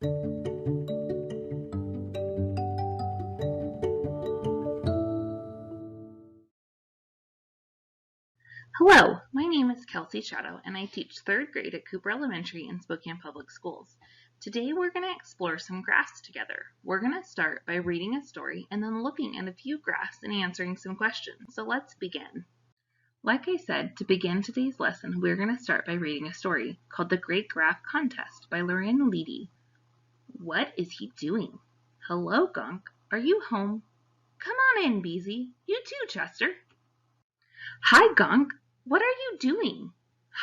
Hello, my name is Kelsey Shadow, and I teach 3rd grade at Cooper Elementary in Spokane Public Schools. Today we're going to explore some graphs together. We're going to start by reading a story and then looking at a few graphs and answering some questions. So let's begin. Like I said, to begin today's lesson, we're going to start by reading a story called The Great Graph Contest by Lorraine Leedy. What is he doing? Hello, Gunk. Are you home? Come on in, Beezy. You too, Chester. Hi, Gunk. What are you doing?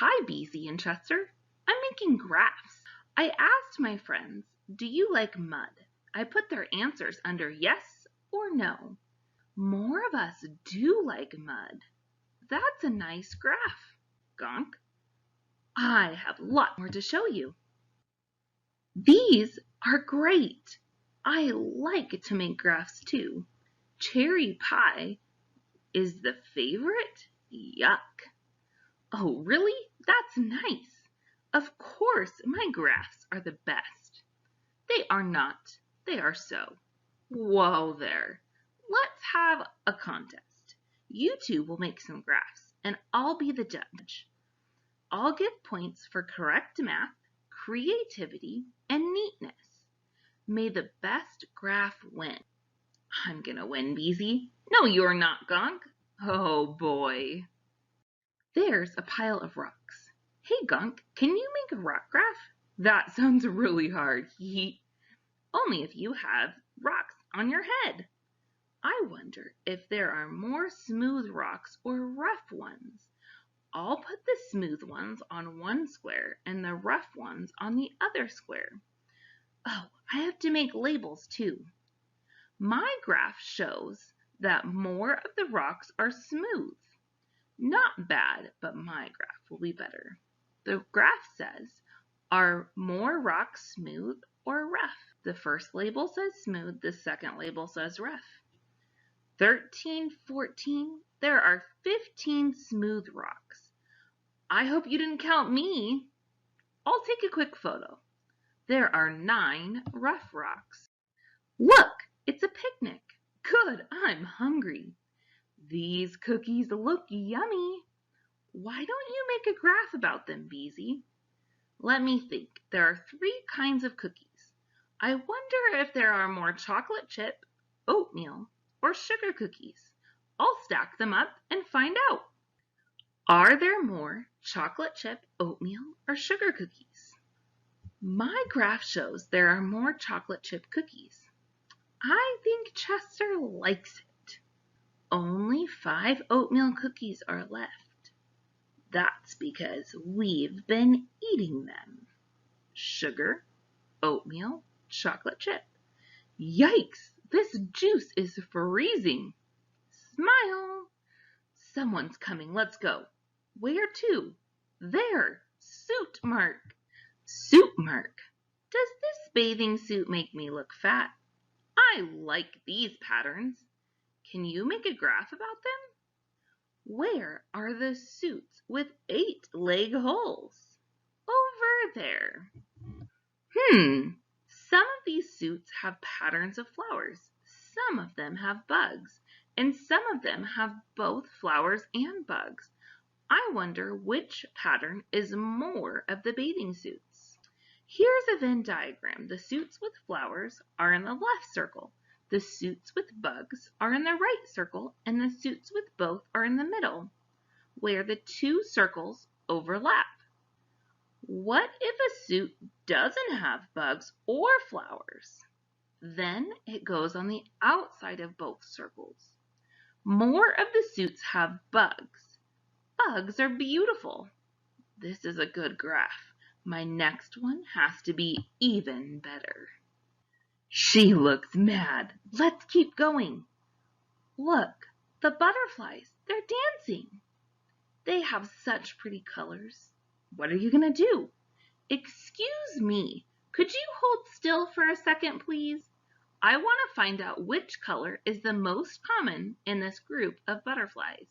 Hi, Beezy and Chester. I'm making graphs. I asked my friends, do you like mud? I put their answers under yes or no. More of us do like mud. That's a nice graph, Gunk. I have a lot more to show you. These are great. I like to make graphs too. Cherry pie is the favorite? Yuck. Oh, really? That's nice. Of course, my graphs are the best. They are not. They are so. Whoa there. Let's have a contest. You two will make some graphs, and I'll be the judge. I'll give points for correct math, creativity, and neatness. May the best graph win. I'm gonna win, Beezy. No, you're not, Gunk. Oh, boy. There's a pile of rocks. Hey, Gunk, can you make a rock graph? That sounds really hard. Only if you have rocks on your head. I wonder if there are more smooth rocks or rough ones. I'll put the smooth ones on one square and the rough ones on the other square. Oh, I have to make labels too. My graph shows that more of the rocks are smooth. Not bad, but my graph will be better. The graph says, are more rocks smooth or rough? The first label says smooth, the second label says rough. 13, 14, there are 15 smooth rocks. I hope you didn't count me. I'll take a quick photo. There are 9 rough rocks. Look, it's a picnic. Good, I'm hungry. These cookies look yummy. Why don't you make a graph about them, Beezy? Let me think. There are 3 kinds of cookies. I wonder if there are more chocolate chip, oatmeal, or sugar cookies. I'll stack them up and find out. Are there more chocolate chip, oatmeal, or sugar cookies? My graph shows there are more chocolate chip cookies. I think Chester likes it. Only 5 oatmeal cookies are left. That's because we've been eating them. Sugar, oatmeal, chocolate chip. Yikes, this juice is freezing. Smile. Someone's coming, let's go. Where to? There, suit mark. Suit mark. Does this bathing suit make me look fat? I like these patterns. Can you make a graph about them? Where are the suits with 8 leg holes? Over there. Some of these suits have patterns of flowers. Some of them have bugs. And some of them have both flowers and bugs. I wonder which pattern is more of the bathing suits. Here's a Venn diagram. The suits with flowers are in the left circle. The suits with bugs are in the right circle, and the suits with both are in the middle, where the 2 circles overlap. What if a suit doesn't have bugs or flowers? Then it goes on the outside of both circles. More of the suits have bugs. Bugs are beautiful. This is a good graph. My next one has to be even better. She looks mad. Let's keep going. Look, the butterflies, they're dancing. They have such pretty colors. What are you going to do? Excuse me, could you hold still for a second, please? I want to find out which color is the most common in this group of butterflies.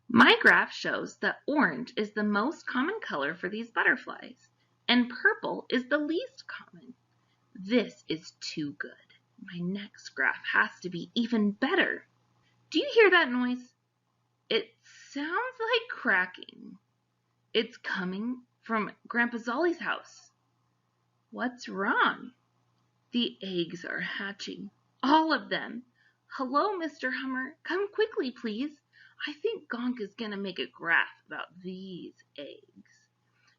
My graph shows that orange is the most common color for these butterflies, and purple is the least common. This is too good. My next graph has to be even better. Do you hear that noise? It sounds like cracking. It's coming from Grandpa Zolly's house. What's wrong? The eggs are hatching. All of them. Hello, Mr. Hummer. Come quickly, please. I think Gonk is going to make a graph about these eggs.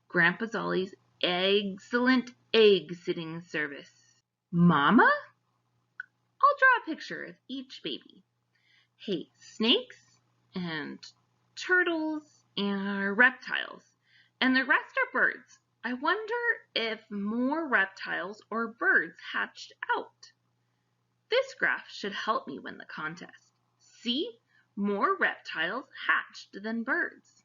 Grandpa Zolly's excellent egg-sitting service. Mama? I'll draw a picture of each baby. Hey, snakes and turtles and reptiles. And the rest are birds. I wonder if more reptiles or birds hatched out. This graph should help me win the contest. See? More reptiles hatched than birds.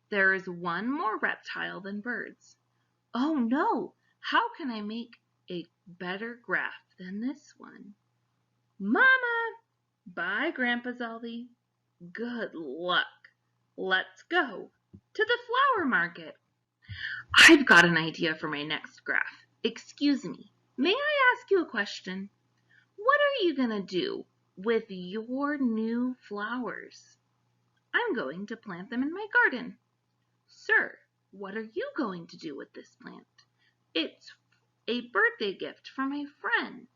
There is one more reptile than birds. Oh no! How can I make a better graph than this one? Mama! Bye, Grandpa Zolly. Good luck. Let's go to the flower market. I've got an idea for my next graph. Excuse me, may I ask you a question? What are you going to do with your new flowers? I'm going to plant them in my garden. Sir, what are you going to do with this plant? It's a birthday gift from my friend.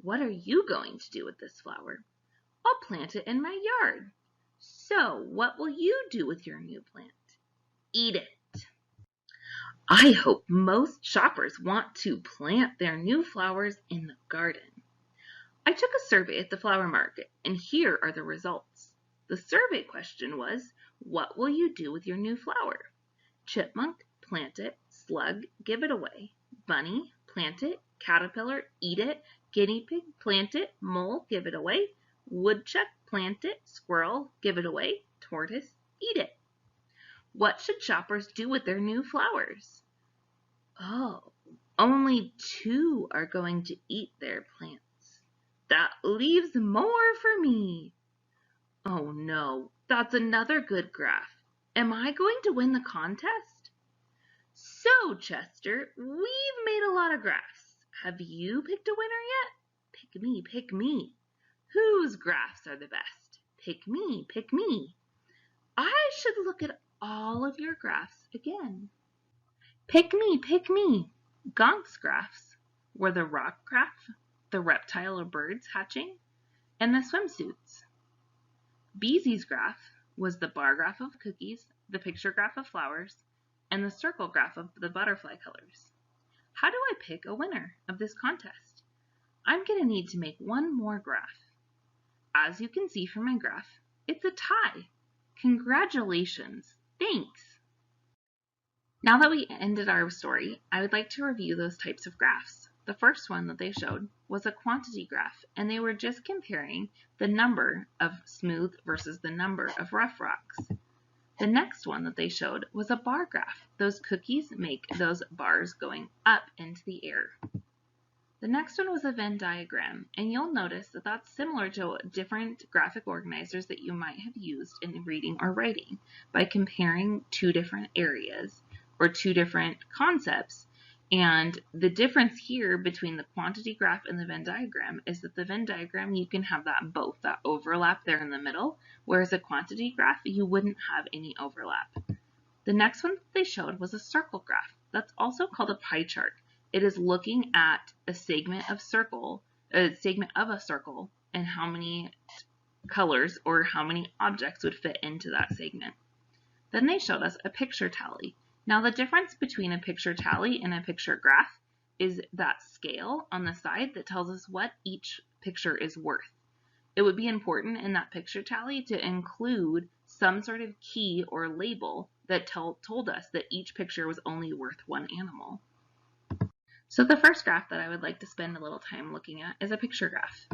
What are you going to do with this flower? I'll plant it in my yard. So, what will you do with your new plant? Eat it. I hope most shoppers want to plant their new flowers in the garden. I took a survey at the flower market, and here are the results. The survey question was, what will you do with your new flower? Chipmunk, plant it. Slug, give it away. Bunny, plant it. Caterpillar, eat it. Guinea pig, plant it. Mole, give it away. Woodchuck, plant it. Squirrel, give it away. Tortoise, eat it. What should shoppers do with their new flowers? Oh, only 2 are going to eat their plants. That leaves more for me. Oh no, that's another good graph. Am I going to win the contest? So, Chester, we've made a lot of graphs. Have you picked a winner yet? Pick me, pick me. Whose graphs are the best? Pick me, pick me. I should look at all of your graphs again. Pick me, pick me. Gonk's graphs were the rock graph, the reptile or birds hatching, and the swimsuits. Beezy's graph was the bar graph of cookies, the picture graph of flowers, and the circle graph of the butterfly colors. How do I pick a winner of this contest? I'm going to need to make one more graph. As you can see from my graph, it's a tie. Congratulations. Thanks. Now that we ended our story, I would like to review those types of graphs. The first one that they showed was a quantity graph, and they were just comparing the number of smooth versus the number of rough rocks. The next one that they showed was a bar graph. Those cookies make those bars going up into the air. The next one was a Venn diagram, and you'll notice that that's similar to different graphic organizers that you might have used in reading or writing by comparing 2 different areas or 2 different concepts. And the difference here between the quantity graph and the Venn diagram is that the Venn diagram, you can have that both, that overlap there in the middle, whereas a quantity graph, you wouldn't have any overlap. The next one they showed was a circle graph. That's also called a pie chart. It is looking at a segment of a circle and how many colors or how many objects would fit into that segment. Then they showed us a picture tally. Now the difference between a picture tally and a picture graph is that scale on the side that tells us what each picture is worth. It would be important in that picture tally to include some sort of key or label that told us that each picture was only worth 1 animal. So the first graph that I would like to spend a little time looking at is a picture graph.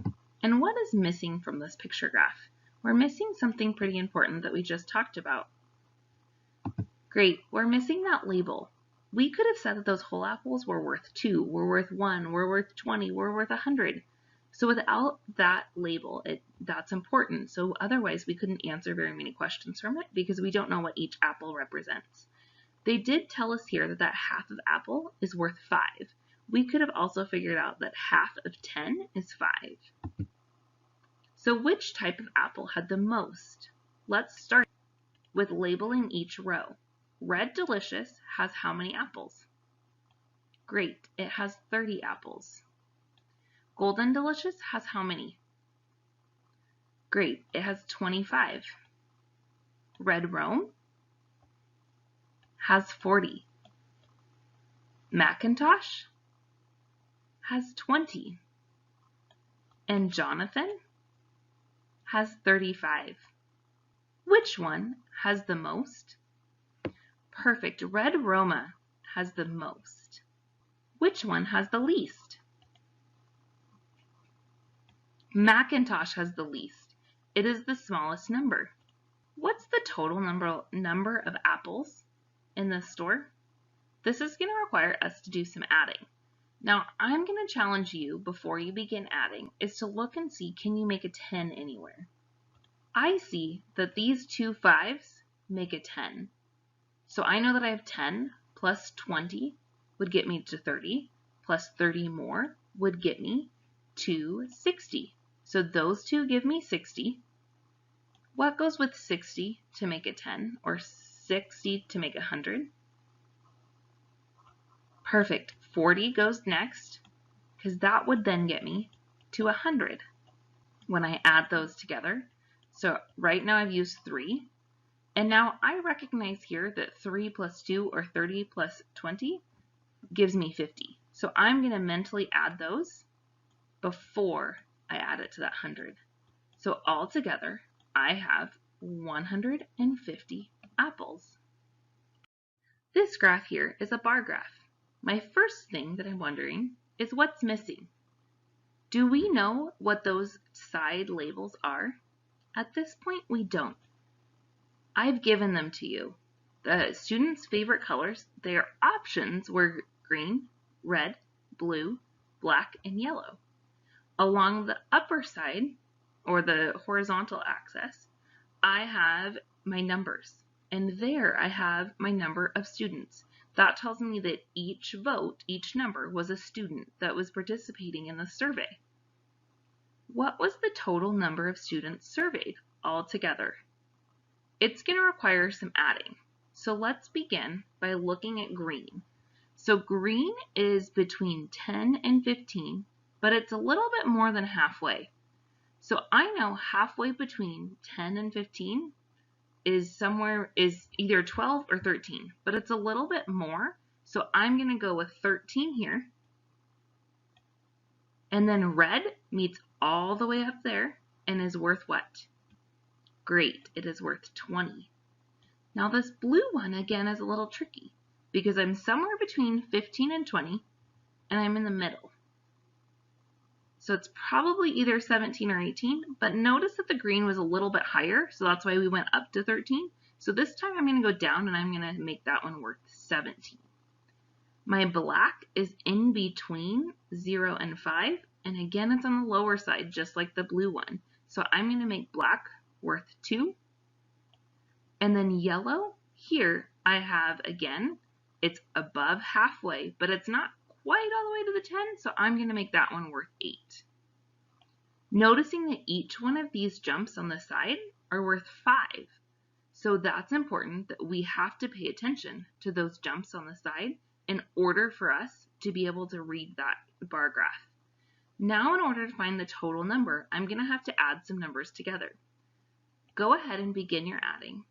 And what is missing from this picture graph? We're missing something pretty important that we just talked about. Great, we're missing that label. We could have said that those whole apples were worth 2, were worth 1, were worth 20, were worth 100. So without that label, that's important. So otherwise we couldn't answer very many questions from it because we don't know what each apple represents. They did tell us here that half of apple is worth 5, We could have also figured out that half of 10 is 5. So which type of apple had the most? Let's start with labeling each row. Red Delicious has how many apples? Great, it has 30 apples. Golden Delicious has how many? Great, it has 25. Red Rome has 40. Macintosh has 20. And Jonathan has 35. Which one has the most? Perfect. Red Roma has the most. Which one has the least? Macintosh has the least. It is the smallest number. What's the total number of apples in the store? This is going to require us to do some adding. Now, I'm going to challenge you before you begin adding is to look and see, can you make a 10 anywhere? I see that these two 5s make a 10. So I know that I have 10 plus 20 would get me to 30, plus 30 more would get me to 60. So those two give me 60. What goes with 60 to make a 10, or 60 to make 100? Perfect. 40 goes next, because that would then get me to 100 when I add those together. So right now I've used 3, and now I recognize here that 3 plus 2, or 30 plus 20, gives me 50. So I'm going to mentally add those before I add it to that 100. So altogether, I have 150 apples. This graph here is a bar graph. My first thing that I'm wondering is what's missing. Do we know what those side labels are? At this point, we don't. I've given them to you. The students' favorite colors, their options were green, red, blue, black, and yellow. Along the upper side, or the horizontal axis, I have my numbers, and there I have my number of students. That tells me that each vote, each number, was a student that was participating in the survey. What was the total number of students surveyed altogether? It's going to require some adding. So let's begin by looking at green. So green is between 10 and 15, but it's a little bit more than halfway. So I know halfway between 10 and 15 is either 12 or 13, but it's a little bit more. So I'm going to go with 13 here. And then red meets all the way up there and is worth what? Great, it is worth 20. Now this blue one again is a little tricky because I'm somewhere between 15 and 20 and I'm in the middle. So it's probably either 17 or 18, but notice that the green was a little bit higher, so that's why we went up to 13. So this time I'm going to go down and I'm going to make that one worth 17. My black is in between 0 and 5, and again it's on the lower side just like the blue one. So I'm going to make black worth 2. And then yellow, here I have, again, it's above halfway, but it's not quite all the way to the 10, so I'm going to make that one worth 8. Noticing that each one of these jumps on the side are worth 5. So that's important that we have to pay attention to those jumps on the side in order for us to be able to read that bar graph. Now in order to find the total number, I'm going to have to add some numbers together. Go ahead and begin your adding.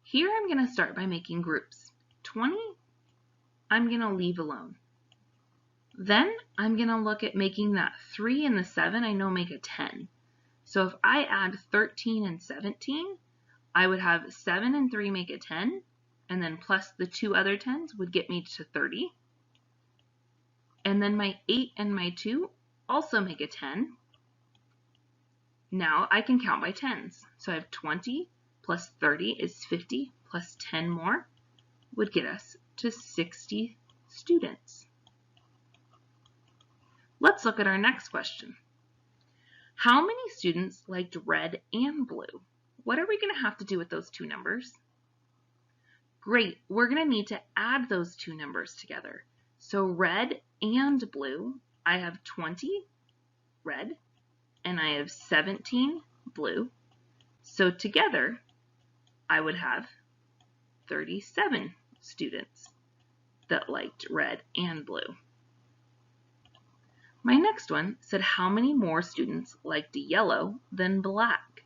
Here I'm going to start by making groups. 20, I'm going to leave alone. Then I'm going to look at making that 3 and the 7 I know make a 10. So if I add 13 and 17, I would have 7 and 3 make a 10, and then plus the 2 other 10s would get me to 30. And then my 8 and my 2 also make a 10. Now I can count by 10s. So I have 20 plus 30 is 50, plus 10 more would get us to 60 students. Let's look at our next question. How many students liked red and blue? What are we going to have to do with those two numbers? Great, we're going to need to add those two numbers together. So red and blue, I have 20 red and I have 17 blue. So together, I would have 37 students that liked red and blue. My next one said how many more students liked yellow than black.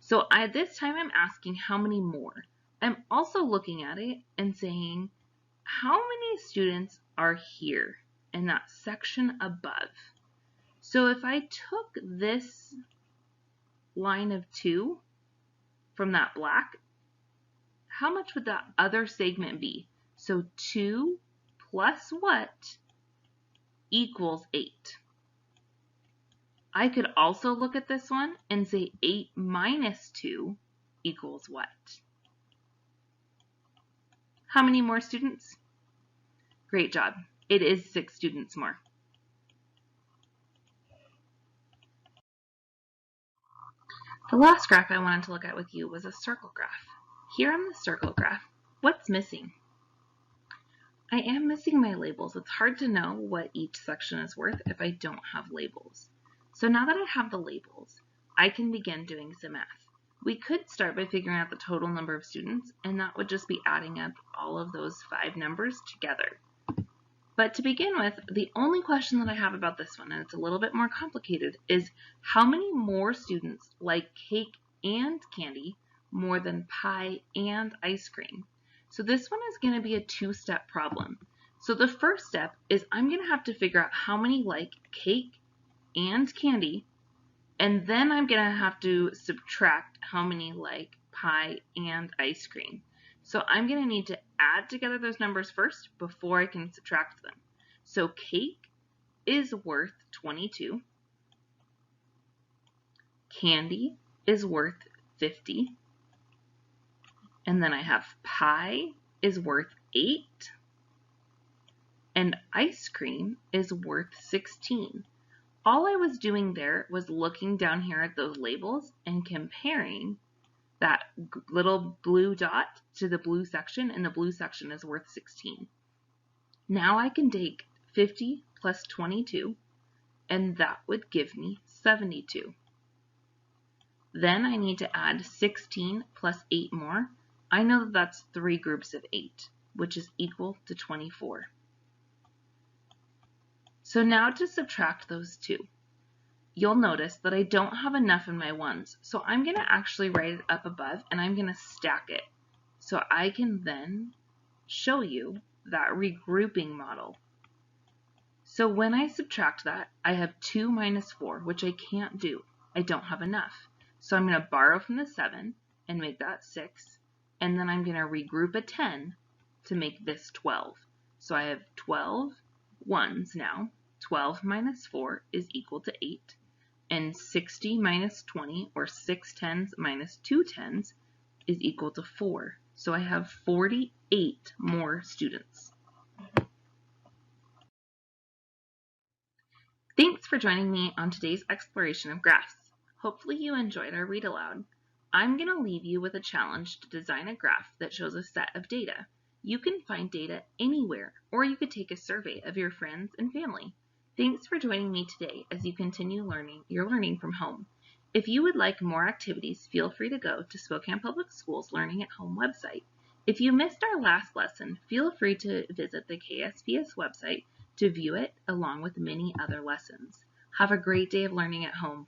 So this time I'm asking how many more. I'm also looking at it and saying how many students are here in that section above. So if I took this line of 2 from that black, how much would that other segment be? So 2 plus what equals 8? I could also look at this one and say 8 minus 2 equals what? How many more students? Great job. It is 6 students more. The last graph I wanted to look at with you was a circle graph. Here on the circle graph, what's missing? I am missing my labels. It's hard to know what each section is worth if I don't have labels. So now that I have the labels, I can begin doing some math. We could start by figuring out the total number of students, and that would just be adding up all of those 5 numbers together. But to begin with, the only question that I have about this one, and it's a little bit more complicated, is how many more students like cake and candy more than pie and ice cream? So this one is going to be a 2-step problem. So the first step is I'm going to have to figure out how many like cake and candy, and then I'm going to have to subtract how many like pie and ice cream. So I'm going to need to add together those numbers first before I can subtract them. So cake is worth 22. Candy is worth 50. And then I have pie is worth 8. And ice cream is worth 16. All I was doing there was looking down here at those labels and comparing that little blue dot to the blue section, and the blue section is worth 16. Now I can take 50 plus 22, and that would give me 72. Then I need to add 16 plus 8 more. I know that that's 3 groups of 8, which is equal to 24. So now to subtract those two, you'll notice that I don't have enough in my ones. So I'm going to actually write it up above and I'm going to stack it. So I can then show you that regrouping model. So when I subtract that, I have 2 minus 4, which I can't do. I don't have enough. So I'm going to borrow from the 7 and make that 6. And then I'm going to regroup a 10 to make this 12. So I have 12 ones now. 12 minus 4 is equal to 8. And 60 minus 20, or 6 tens minus 2 tens, is equal to 4. So I have 48 more students. Thanks for joining me on today's exploration of graphs. Hopefully you enjoyed our read aloud. I'm going to leave you with a challenge to design a graph that shows a set of data. You can find data anywhere, or you could take a survey of your friends and family. Thanks for joining me today as you continue your learning from home. If you would like more activities, feel free to go to Spokane Public Schools Learning at Home website. If you missed our last lesson, feel free to visit the KSPS website to view it along with many other lessons. Have a great day of learning at home.